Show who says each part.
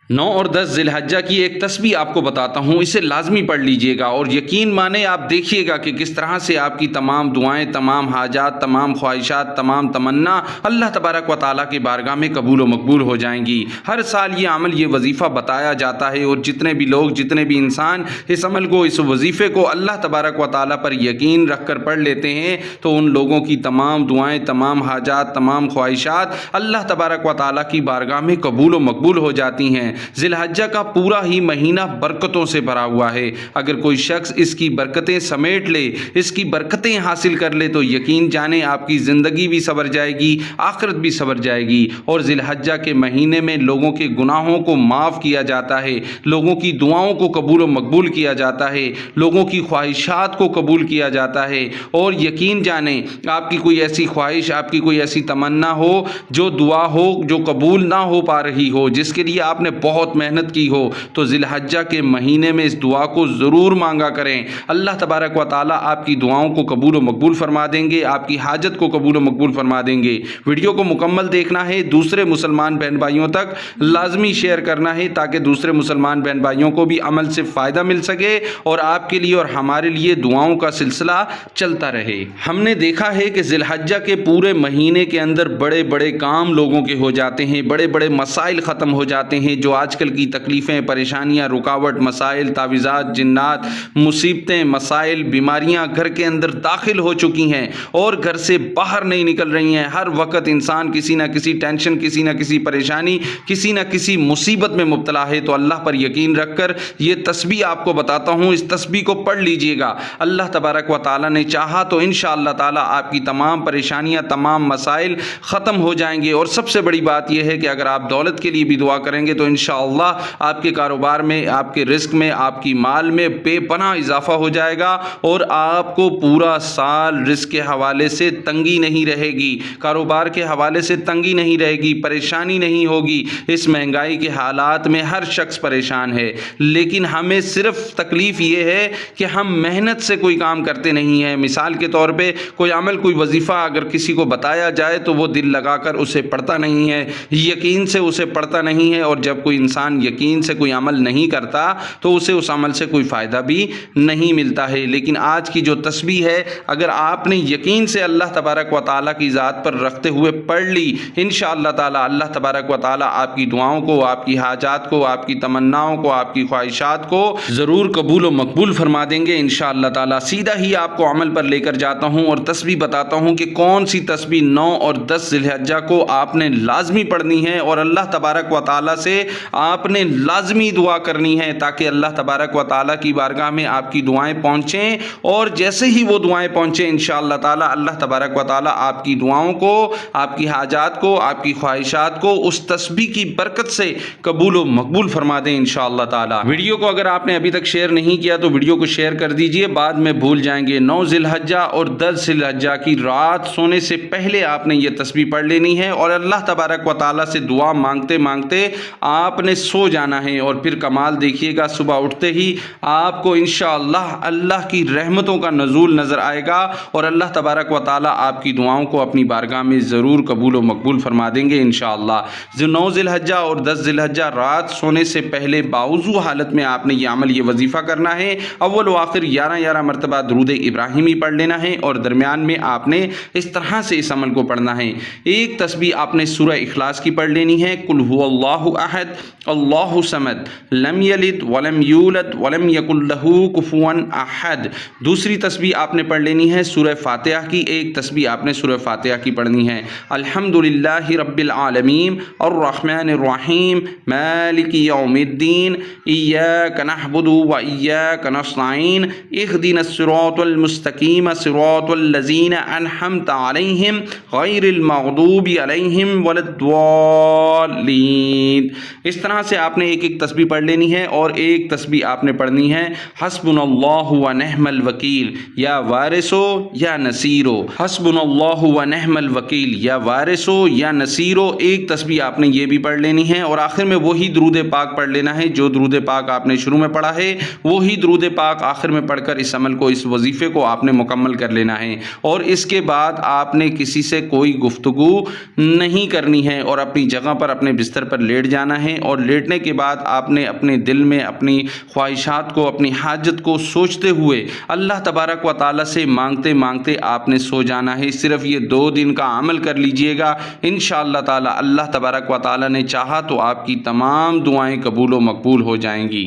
Speaker 1: 9 اور 10 ذی الحجہ کی ایک تسبیح آپ کو بتاتا ہوں، اسے لازمی پڑھ لیجئے گا اور یقین مانے آپ دیکھیے گا کہ کس طرح سے آپ کی تمام دعائیں، تمام حاجات، تمام خواہشات، تمام تمنا اللہ تبارک و تعالیٰ کی بارگاہ میں قبول و مقبول ہو جائیں گی۔ ہر سال یہ عمل، یہ وظیفہ بتایا جاتا ہے اور جتنے بھی لوگ، جتنے بھی انسان اس عمل کو، اس وظیفے کو اللہ تبارک و تعالیٰ پر یقین رکھ کر پڑھ لیتے ہیں تو ان لوگوں کی تمام دعائیں، تمام حاجات، تمام خواہشات اللہ تبارک و تعالیٰ کی بارگاہ میں قبول و مقبول ہو جاتی ہیں۔ ذی الحجہ کا پورا ہی مہینہ برکتوں سے بھرا ہوا ہے۔ اگر کوئی شخص اس کی برکتیں سمیٹ لے، اس کی برکتیں حاصل کر لے تو یقین جانے آپ کی زندگی بھی سنور جائے گی، آخرت بھی سنور جائے گی۔ اور ذی الحجہ کے مہینے میں لوگوں کے گناہوں کو معاف کیا جاتا ہے، لوگوں کی دعاؤں کو قبول و مقبول کیا جاتا ہے، لوگوں کی خواہشات کو قبول کیا جاتا ہے۔ اور یقین جانیں آپ کی کوئی ایسی خواہش، آپ کی کوئی ایسی تمنا ہو، جو دعا ہو، جو قبول نہ ہو پا رہی ہو، جس کے لیے آپ نے بہت محنت کی ہو، تو ذی الحجہ کے مہینے میں اس دعا کو ضرور مانگا کریں۔ اللہ تبارک و تعالیٰ آپ کی دعاؤں کو قبول و مقبول فرما دیں گے، آپ کی حاجت کو قبول و مقبول فرما دیں گے۔ ویڈیو کو مکمل دیکھنا ہے، دوسرے مسلمان بہن بھائیوں تک لازمی شیئر کرنا ہے تاکہ دوسرے مسلمان بہن بھائیوں کو بھی عمل سے فائدہ مل سکے اور آپ کے لیے اور ہمارے لیے دعاؤں کا سلسلہ چلتا رہے۔ ہم نے دیکھا ہے کہ ذی الحجہ کے پورے مہینے کے اندر بڑے بڑے کام لوگوں کے ہو جاتے ہیں، بڑے بڑے مسائل ختم ہو جاتے ہیں۔ جو آج کل کی تکلیفیں، پریشانیاں، رکاوٹ، مسائل، تعویذات، جنات، مصیبتیں، مسائل، بیماریاں گھر کے اندر داخل ہو چکی ہیں اور گھر سے باہر نہیں نکل رہی ہیں۔ ہر وقت انسان کسی نہ کسی ٹینشن، کسی نہ کسی پریشانی، کسی نہ کسی مصیبت میں مبتلا ہے۔ تو اللہ پر یقین رکھ کر یہ تسبیح آپ کو بتاتا ہوں، اس تسبیح کو پڑھ لیجئے گا۔ اللہ تبارک و تعالیٰ نے چاہا تو انشاءاللہ تعالیٰ آپ کی تمام پریشانیاں، تمام مسائل ختم ہو جائیں گے۔ اور سب سے بڑی بات یہ ہے کہ اگر آپ دولت کے لیے بھی دعا کریں گے تو انشاءاللہ آپ کے کاروبار میں، آپ کے رزق میں، آپ کی مال میں بے پناہ اضافہ ہو جائے گا اور آپ کو پورا سال رزق کے حوالے سے تنگی نہیں رہے گی، کاروبار کے حوالے سے تنگی نہیں رہے گی، پریشانی نہیں ہوگی۔ اس مہنگائی کے حالات میں ہر شخص پریشان ہے، لیکن ہمیں صرف تکلیف یہ ہے کہ ہم محنت سے کوئی کام کرتے نہیں ہیں۔ مثال کے طور پہ کوئی عمل، کوئی وظیفہ اگر کسی کو بتایا جائے تو وہ دل لگا کر اسے پڑھتا نہیں ہے، یقین سے اسے پڑھتا نہیں ہے۔ اور جب کوئی انسان یقین سے کوئی عمل نہیں کرتا تو اسے اس عمل سے کوئی فائدہ بھی نہیں ملتا ہے۔ لیکن آج کی جو تسبیح ہے، اگر آپ نے یقین سے اللہ تبارک و تعالیٰ کی ذات پر رکھتے ہوئے پڑھ لی، انشاءاللہ تعالیٰ اللہ تبارک و تعالیٰ آپ کی دعاؤں کو، آپ کی حاجات کو، آپ کی تمناؤں کو، آپ کی خواہشات کو ضرور قبول و مقبول فرما دیں گے انشاءاللہ تعالیٰ۔ سیدھا ہی آپ کو عمل پر لے کر جاتا ہوں اور تسبیح بتاتا ہوں کہ کون سی تسبیح 9 اور 10 ذی الحجہ کو آپ نے لازمی پڑھنی ہے اور اللہ تبارک و تعالیٰ سے آپ نے لازمی دعا کرنی ہے تاکہ اللہ تبارک و تعالیٰ کی بارگاہ میں آپ کی دعائیں پہنچیں۔ اور جیسے ہی وہ دعائیں پہنچیں انشاءاللہ تعالیٰ اللہ تبارک و تعالیٰ آپ کی دعاؤں کو، آپ کی حاجات کو، آپ کی خواہشات کو اس تسبیح کی برکت سے قبول و مقبول فرما دیں انشاءاللہ تعالیٰ۔ ویڈیو کو اگر آپ نے ابھی تک شیئر نہیں کیا تو ویڈیو کو شیئر کر دیجئے، بعد میں بھول جائیں گے۔ 9 ذی الحجہ اور 10 ذی الحجہ کی رات سونے سے پہلے آپ نے یہ تسبیح پڑھ لینی ہے اور اللہ تبارک و تعالیٰ سے دعا مانگتے مانگتے آپ نے سو جانا ہے۔ اور پھر کمال دیکھیے گا، صبح اٹھتے ہی آپ کو انشاءاللہ اللہ کی رحمتوں کا نزول نظر آئے گا اور اللہ تبارک و تعالیٰ آپ کی دعاؤں کو اپنی بارگاہ میں ضرور قبول و مقبول فرما دیں گے انشاءاللہ۔ 9 ذی الحجہ اور 10 ذی الحجہ رات سونے سے پہلے باوضو حالت میں آپ نے یہ عمل، یہ وظیفہ کرنا ہے۔ اول و آخر 11 مرتبہ درود ابراہیمی پڑھ لینا ہے اور درمیان میں آپ نے اس طرح سے اس عمل کو پڑھنا ہے۔ ایک تسبیح آپ نے سورہ اخلاص کی پڑھ لینی ہے، قل هو اللہ احد اللہ صمد لم یلد ولم یولد ولم یکن لہ کفوا احد۔ دوسری تسبیح آپ نے پڑھ لینی ہے سورہ فاتحہ کی، ایک تسبیح آپ نے سورہ فاتحہ کی پڑھنی ہے، الحمدللہ رب العالمین الرحمن الرحیم مالک یوم الدین ایاک نعبد و ایاک نستعین اہدنا الصراط المستقیم صراط الذین انعمت علیہم غیر المغضوب علیہم ولا الضالین۔ اس طرح سے آپ نے ایک ایک تسبیح پڑھ لینی ہے اور ایک تسبیح آپ نے پڑھنی ہے حسبنا اللہ و نعم الوکیل یا وارثو یا نصیرو، حسبنا اللہ و نعم الوکیل یا وارثو یا نصیرو۔ ایک تسبیح آپ نے یہ بھی پڑھ لینی ہے اور آخر میں وہی درود پاک پڑھ لینا ہے جو درود پاک آپ نے شروع میں پڑھا ہے، وہی درود پاک آخر میں پڑھ کر اس عمل کو، اس وظیفے کو آپ نے مکمل کر لینا ہے۔ اور اس کے بعد آپ نے کسی سے کوئی گفتگو نہیں کرنی ہے اور اپنی جگہ پر، اپنے بستر پر لیٹ جانا ہے اور لیٹنے کے بعد آپ نے اپنے دل میں اپنی خواہشات کو، اپنی حاجت کو سوچتے ہوئے اللہ تبارک و تعالیٰ سے مانگتے مانگتے آپ نے سو جانا ہے۔ صرف یہ 2 دن کا عمل کر لیجئے گا، انشاءاللہ تعالیٰ اللہ تبارک و تعالیٰ نے چاہا تو آپ کی تمام دعائیں قبول و مقبول ہو جائیں گی۔